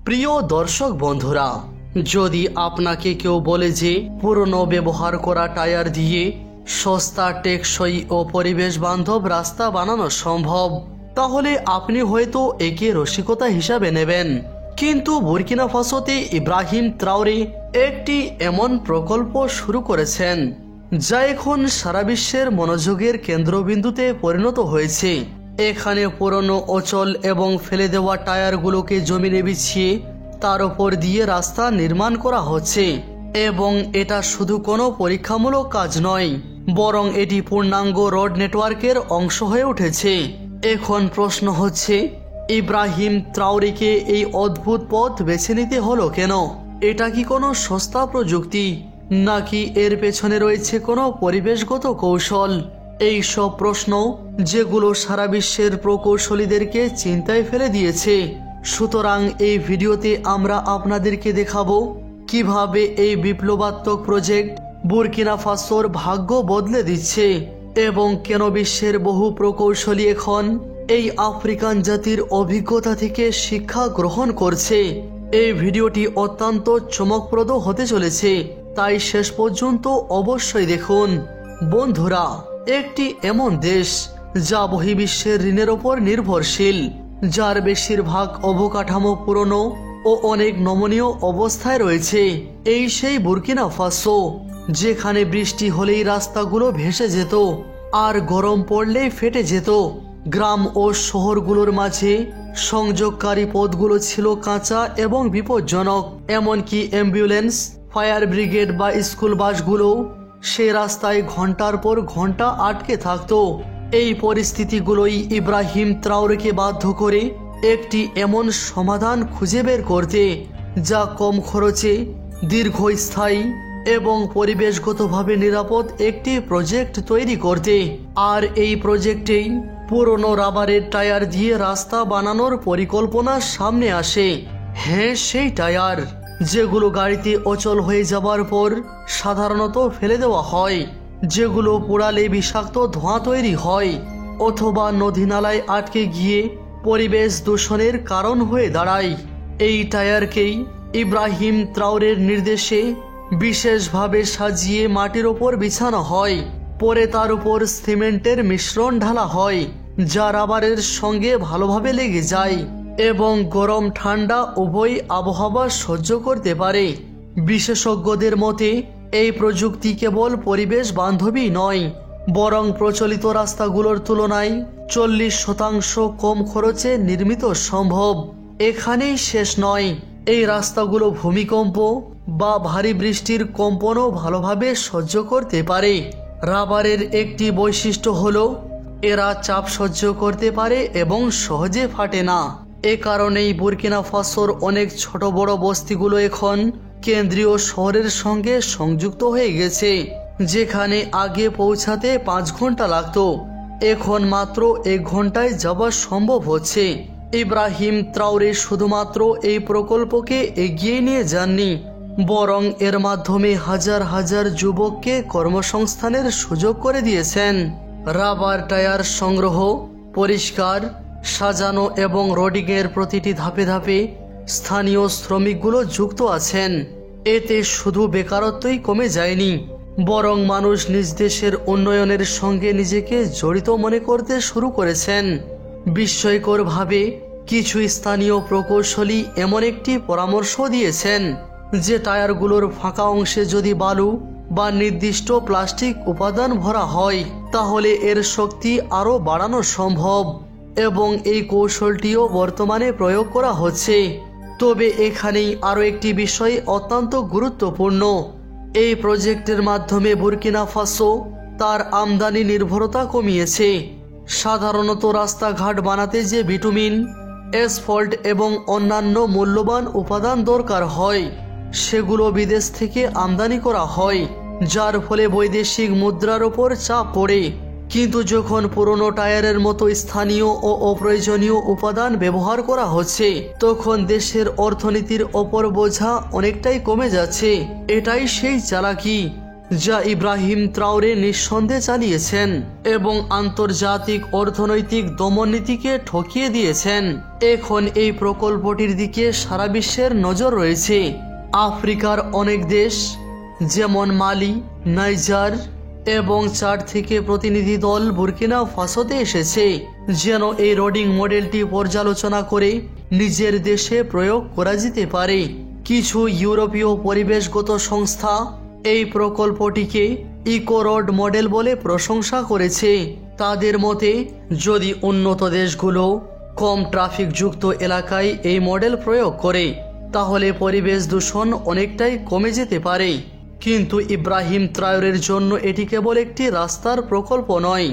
প্রিয় দর্শক বন্ধুরা, যদি আপনাকে কেউ বলে যে পুরনো ব্যবহার করা টায়ার দিয়ে সস্তা, টেকসই ও পরিবেশ বান্ধব রাস্তা বানানো সম্ভব, তাহলে আপনি হয়তো একে রসিকতা হিসাবে নেবেন। কিন্তু বুর্কিনা ফাসোতে ইব্রাহিম ত্রাওরে একটি এমন প্রকল্প শুরু করেছেন যা এখন সারা বিশ্বের মনোযোগের কেন্দ্রবিন্দুতে পরিণত হয়েছে। এখানে পুরনো, অচল এবং ফেলে দেওয়া টায়ারগুলোকে জমিনে বিছিয়ে তার উপর দিয়ে রাস্তা নির্মাণ করা হচ্ছে। এবং এটা শুধু কোনো পরীক্ষামূলক কাজ নয়, বরং এটি পূর্ণাঙ্গ রোড নেটওয়ার্কের অংশ হয়ে উঠেছে। এখন প্রশ্ন হচ্ছে, ইব্রাহিম ত্রাওরেকে এই অদ্ভুত পথ বেছে নিতে হলো কেন? এটা কি কোনো সস্তা প্রযুক্তি, নাকি এর পেছনে রয়েছে কোনো পরিবেশগত কৌশল? এই সব প্রশ্ন যেগুলো সারা বিশ্বের প্রকৌশলীদেরকে চিন্তায় ফেলে দিয়েছে। সুতরাং এই ভিডিওতে আমরা আপনাদেরকে দেখাবো কিভাবে এই বিপ্লবাত্মক প্রজেক্ট বুর্কিনা ফাসোর ভাগ্য বদলে দিচ্ছে এবং কেন বিশ্বের বহু প্রকৌশলী এখন এই আফ্রিকান জাতির অভিজ্ঞতা থেকে শিক্ষা গ্রহণ করছে। এই ভিডিওটি অত্যন্ত চমকপ্রদ হতে চলেছে, তাই শেষ পর্যন্ত অবশ্যই দেখুন। বন্ধুরা, একটি এমন দেশ যা বহির্বিশ্বের ঋণের ওপর নির্ভরশীল, যার বেশিরভাগ অবকাঠামো পুরনো ও অনেক নমনীয় অবস্থায় রয়েছে, এই সেই বুর্কিনা ফাসো, যেখানে বৃষ্টি হলেই রাস্তাগুলো ভেসে যেত আর গরম পড়লেই ফেটে যেত। গ্রাম ও শহরগুলোর মাঝে সংযোগকারী পথগুলো ছিল কাঁচা এবং বিপজ্জনক। এমনকি অ্যাম্বুলেন্স, ফায়ার ব্রিগেড বা স্কুল বাসগুলো সে রাস্তায় ঘন্টার পর ঘন্টা আটকে থাকতো। এই পরিস্থিতিগুলোই ইব্রাহিম ত্রাওরেকে বাধ্য করে একটি এমন সমাধান খুঁজে বের করতে, যা কম খরচে, দীর্ঘস্থায়ী এবং পরিবেশগতভাবে নিরাপদ একটি প্রজেক্ট তৈরি করতে। আর এই প্রজেক্টেই পুরনো রাবারের টায়ার দিয়ে রাস্তা বানানোর পরিকল্পনা সামনে আসে। হ্যাঁ, সেই টায়ার যেগুলো গাড়িতে অচল হয়ে যাবার পর সাধারণত ফেলে দেওয়া হয়, যেগুলো পোড়ালে বিষাক্ত ধোঁয়া তৈরি হয় অথবা নদী নালায় আটকে গিয়ে পরিবেশ দূষণের কারণ হয়ে দাঁড়ায়। এই টায়ারকেই ইব্রাহিম ত্রাওরের নির্দেশে বিশেষভাবে সাজিয়ে মাটির ওপর বিছানো হয়। পরে তার উপর সিমেন্টের মিশ্রণ ঢালা হয়, যা রাবারের সঙ্গে ভালোভাবে লেগে যায় এবং গরম ঠান্ডা উভয় আবহাওয়া সহ্য করতে পারে। বিশেষজ্ঞদের মতে এই প্রযুক্তি কেবল পরিবেশ বান্ধবী নয়, বরং প্রচলিত রাস্তাগুলোর তুলনায় 40% কম খরচে নির্মিত সম্ভব। এখানেই শেষ নয়, এই রাস্তাগুলো ভূমিকম্প বা ভারী বৃষ্টির কম্পনও ভালোভাবে সহ্য করতে পারে। রাবারের একটি বৈশিষ্ট্য হলো এরা চাপ সহ্য করতে পারে এবং সহজে ফাটে না। এ কারণেই বুর্কিনা ফাসোর অনেক ছোট বড় বস্তিগুলো এখন কেন্দ্রীয় শহরের সঙ্গে সংযুক্ত হয়ে গেছে। যেখানে আগে পৌঁছাতে 5 ঘন্টা লাগতো, এখন মাত্র 1 ঘন্টায় যাওয়া সম্ভব হচ্ছে। ইব্রাহিম ত্রাওরে শুধুমাত্র এই প্রকল্পকে এগিয়ে নিয়ে যাননি, বরং এর মাধ্যমে হাজার হাজার যুবককে কর্মসংস্থানের সুযোগ করে দিয়েছেন। রাবার টায়ার সংগ্রহ, পরিষ্কার, সাজানো এবং রোডিংয়ের প্রতিটি ধাপে ধাপে স্থানীয় শ্রমিকগুলো যুক্ত আছেন। এতে শুধু বেকারত্বই কমে যায়নি, বরং মানুষ নিজ দেশের উন্নয়নের সঙ্গে নিজেকে জড়িত মনে করতে শুরু করেছেন। বিস্ময়করভাবে কিছু স্থানীয় প্রকৌশলী এমন একটি পরামর্শ দিয়েছেন যে টায়ারগুলোর ফাঁকা অংশে যদি বালু বা নির্দিষ্ট প্লাস্টিক উপাদান ভরা হয়, তাহলে এর শক্তি আরও বাড়ানো সম্ভব এবং এই কৌশলটিও বর্তমানে প্রয়োগ করা হচ্ছে। তবে এখানেই আরও একটি বিষয় অত্যন্ত গুরুত্বপূর্ণ। এই প্রজেক্টের মাধ্যমে বুর্কিনা ফাসো তার আমদানি নির্ভরতা কমিয়েছে। সাধারণত রাস্তাঘাট বানাতে যে বিটুমিন, অ্যাসফল্ট এবং অন্যান্য মূল্যবান উপাদান দরকার হয়, সেগুলো বিদেশ থেকে আমদানি করা হয়, যার ফলে বৈদেশিক মুদ্রার ওপর চাপ পড়ে। কিন্তু যখন পুরনো টায়ারের মতো স্থানীয় ও অপ্রয়োজনীয় উপাদান ব্যবহার করা হচ্ছে, তখন দেশের অর্থনীতির ওপর বোঝা অনেকটাই কমে যাচ্ছে। এটাই সেই চালাকি যা ইব্রাহিম ট্রাওরে নিঃসন্দেহে চালিয়েছেন এবং আন্তর্জাতিক অর্থনৈতিক দমননীতিকে ঠকিয়ে দিয়েছেন। এখন এই প্রকল্পটির দিকে সারা বিশ্বের নজর রয়েছে। আফ্রিকার অনেক দেশ যেমন মালি, নাইজার এবং 4 থেকে প্রতিনিধি দল বুর্কিনা ফাসোতে এসেছে যেন এই রোডিং মডেলটি পর্যালোচনা করে নিজের দেশে প্রয়োগ করা যেতে পারে। কিছু ইউরোপীয় পরিবেশগত সংস্থা এই প্রকল্পটিকে ইকো রোড মডেল বলে প্রশংসা করেছে। তাদের মতে যদি উন্নত দেশগুলো কম ট্রাফিকযুক্ত এলাকায় এই মডেল প্রয়োগ করে তাহলে পরিবেশ দূষণ অনেকটাই কমে যেতে পারে। কিন্তু ইব্রাহিম ট্রাওরের জন্য এটি কেবল একটি রাস্তার প্রকল্প নয়,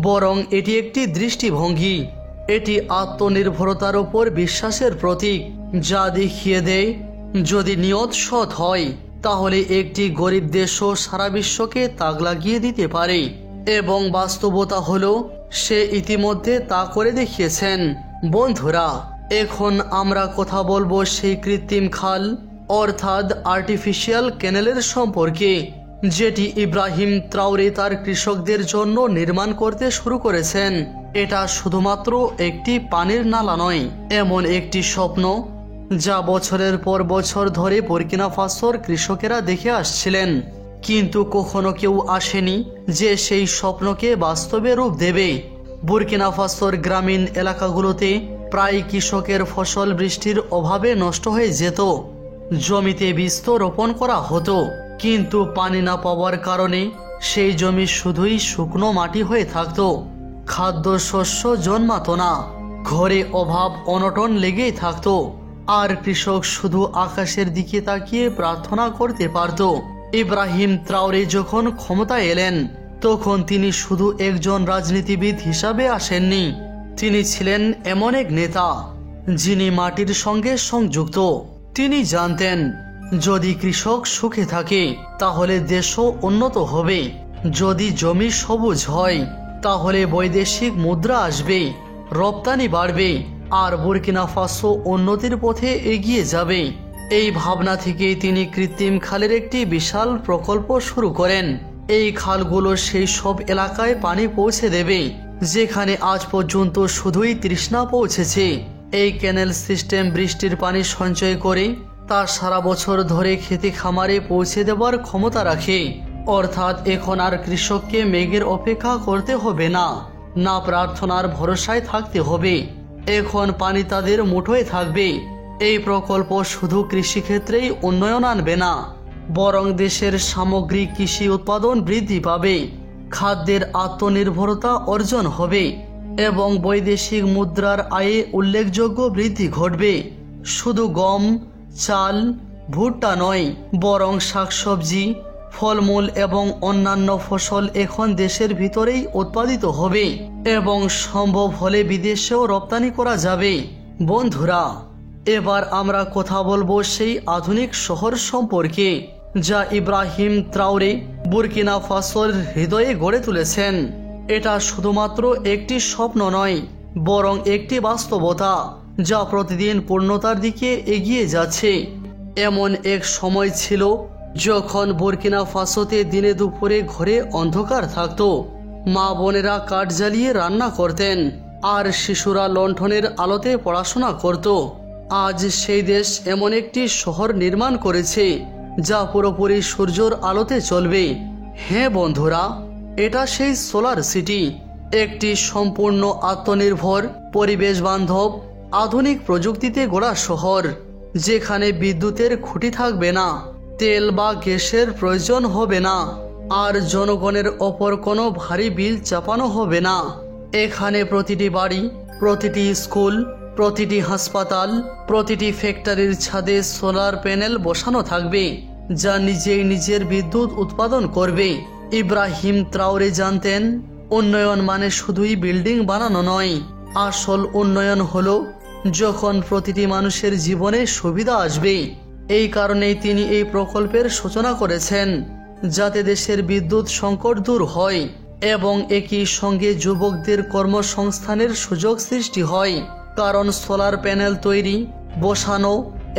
বরং এটি একটি দৃষ্টিভঙ্গি। এটি আত্মনির্ভরতার উপর বিশ্বাসের প্রতীক, যা দেখিয়ে দেয় যদি নিয়ত সৎ হয় তাহলে একটি গরিব দেশও সারা বিশ্বকে তাক লাগিয়ে দিতে পারে। এবং বাস্তবতা হলো সে ইতিমধ্যে তা করে দেখিয়েছেন। বন্ধুরা, এখন আমরা কথা বলবো সেই কৃত্রিম খাল অর্থাৎ আর্টিফিশিয়াল ক্যানেলের সম্পর্কে, যেটি ইব্রাহিম ট্রাওরে তার কৃষকদের জন্য নির্মাণ করতে শুরু করেছেন। এটা শুধুমাত্র একটি পানির নালা নয়, এমন একটি স্বপ্ন যা বছরের পর বছর ধরে বুর্কিনা ফাসোর কৃষকেরা দেখে আসছিলেন, কিন্তু কখনো কেউ আসেনি যে সেই স্বপ্নকে বাস্তবে রূপ দেবে। বুর্কিনা ফাসোর গ্রামীণ এলাকাগুলোতে প্রায় কৃষকের ফসল বৃষ্টির অভাবে নষ্ট হয়ে যেত। জমিতে বীজ তো রোপণ করা হতো, কিন্তু পানি না পাওয়ার কারণে সেই জমি শুধুই শুকনো মাটি হয়ে থাকতো। খাদ্যশস্য জন্মাতো না, ঘরে অভাব অনটন লেগেই থাকতো, আর কৃষক শুধু আকাশের দিকে তাকিয়ে প্রার্থনা করতে পারত। ইব্রাহিম ট্রাওরে যখন ক্ষমতায় এলেন তখন তিনি শুধু একজন রাজনীতিবিদ হিসাবে আসেননি, তিনি ছিলেন এমন এক নেতা যিনি মাটির সঙ্গে সংযুক্ত। তিনি জানতেন যদি কৃষক সুখে থাকে তাহলে দেশও উন্নত হবে, যদি জমি সবুজ হয় তাহলে বৈদেশিক মুদ্রা আসবে, রপ্তানি বাড়বে, আর বুর্কিনা ফাসো উন্নতির পথে এগিয়ে যাবে। এই ভাবনা থেকেই তিনি কৃত্রিম খালের একটি বিশাল প্রকল্প শুরু করেন। এই খালগুলো সেই সব এলাকায় পানি পৌঁছে দেবে যেখানে আজ পর্যন্ত শুধুই তৃষ্ণা পৌঁছেছে। এই ক্যানেল সিস্টেম বৃষ্টির পানি সঞ্চয় করে তা সারা বছর ধরে খেতে খামারে পৌঁছে দেওয়ার ক্ষমতা রাখে। অর্থাৎ এখন আর কৃষককে মেঘের অপেক্ষা করতে হবে না, না প্রার্থনার ভরসায় থাকতে হবে, এখন পানি তাদের মুঠোয় থাকবে। এই প্রকল্প শুধু কৃষিক্ষেত্রেই উন্নয়ন আনবে না, বরং দেশের সামগ্রিক কৃষি উৎপাদন বৃদ্ধি পাবে, খাদ্যের আত্মনির্ভরতা অর্জন হবে এবং বৈদেশিক মুদ্রার আয়ে উল্লেখযোগ্য বৃদ্ধি ঘটবে। শুধু গম, চাল, ভুট্টা নয়, বরং শাকসবজি, ফলমূল এবং অন্যান্য ফসল এখন দেশের ভিতরেই উৎপাদিত হবে এবং সম্ভব হলে বিদেশেও রপ্তানি করা যাবে। বন্ধুরা, এবার আমরা কথা বলবো সেই আধুনিক শহর সম্পর্কে যা ইব্রাহিম ট্রাওরে বুর্কিনা ফাসোর হৃদয়ে গড়ে তুলেছেন। এটা শুধুমাত্র একটি স্বপ্ন নয়, বরং একটি বাস্তবতা যা প্রতিদিন পূর্ণতার দিকে এগিয়ে যাচ্ছে। এমন এক সময় ছিল যখন বুর্কিনা ফাসোতে দিনে দুপুরে ঘরে অন্ধকার থাকত, মা বোনেরা কাঠ জ্বালিয়ে রান্না করতেন আর শিশুরা লণ্ঠনের আলোতে পড়াশোনা করত। আজ সেই দেশ এমন একটি শহর নির্মাণ করেছে যা পুরোপুরি সূর্যের আলোতে চলবে। হ্যাঁ বন্ধুরা, এটা সেই সোলার সিটি, একটি সম্পূর্ণ আত্মনির্ভর, পরিবেশ বান্ধব, আধুনিক প্রযুক্তিতে গড়া শহর যেখানে বিদ্যুতের খুঁটি থাকবে না, তেল বা গ্যাসের প্রয়োজন হবে না, আর জনগণের ওপর কোনো ভারী বিল চাপানো হবে না। এখানে প্রতিটি বাড়ি, প্রতিটি স্কুল, প্রতিটি হাসপাতাল, প্রতিটি ফ্যাক্টরির ছাদে সোলার প্যানেল বসানো থাকবে যা নিজেই নিজের বিদ্যুৎ উৎপাদন করবে। ইব্রাহিম ট্রাওরে জানতেন উন্নয়ন মানে শুধুই বিল্ডিং বানানো নয়, আসল উন্নয়ন হলো যখন প্রতিটি মানুষের জীবনে সুবিধা আসবে। এই কারণেই তিনি এই প্রকল্পের সূচনা করেছেন যাতে দেশের বিদ্যুৎ সংকট দূর হয় এবং একই সঙ্গে যুবকদের কর্মসংস্থানের সুযোগ সৃষ্টি হয়। কারণ সোলার প্যানেল তৈরি, বসানো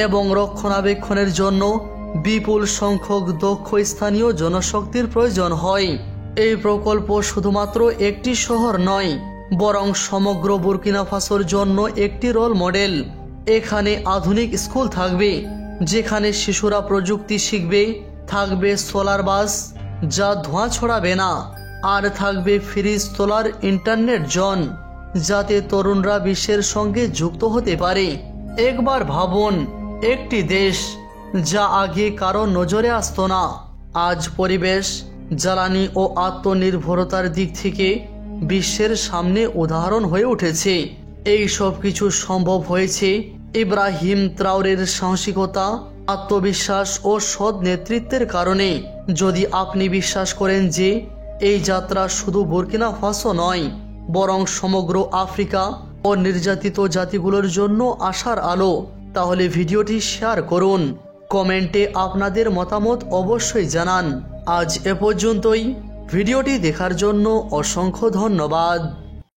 এবং রক্ষণাবেক্ষণের জন্য বিপুল সংখ্যক দক্ষ স্থানীয় জনশক্তির প্রয়োজন হয়। এই প্রকল্প শুধুমাত্র একটি শহর নয়, বরং সমগ্র বুর্কিনা ফাসোর জন্য একটি রোল মডেল। এখানে আধুনিক স্কুল থাকবে, যেখানে শিশুরা প্রযুক্তি শিখবে, থাকবে সোলার বাস যা ধোঁয়া ছড়াবে না, আর থাকবে ফ্রি সোলার ইন্টারনেট জোন, যাতে তরুণরা বিশ্বের সঙ্গে যুক্ত হতে পারে। একবার ভাবুন, একটি দেশ যা আগে কারো নজরে আসতো না, আজ পরিবেশ, জ্বালানি ও আত্মনির্ভরতার দিক থেকে বিশ্বের সামনে উদাহরণ হয়ে উঠেছে। এই সব কিছু সম্ভব হয়েছে ইব্রাহিম ত্রাওরের সাহসিকতা, আত্মবিশ্বাস ও সৎ নেতৃত্বের কারণে। যদি আপনি বিশ্বাস করেন যে এই যাত্রা শুধু বুর্কিনা ফাসো নয়, বরং সমগ্র আফ্রিকা ও নির্যাতিত জাতিগুলোর জন্য আশার আলো, তাহলে ভিডিওটি শেয়ার করুন, কমেন্টে আপনাদের মতামত অবশ্যই জানান। আজ এ পর্যন্তই। ভিডিওটি দেখার জন্য অসংখ্য ধন্যবাদ।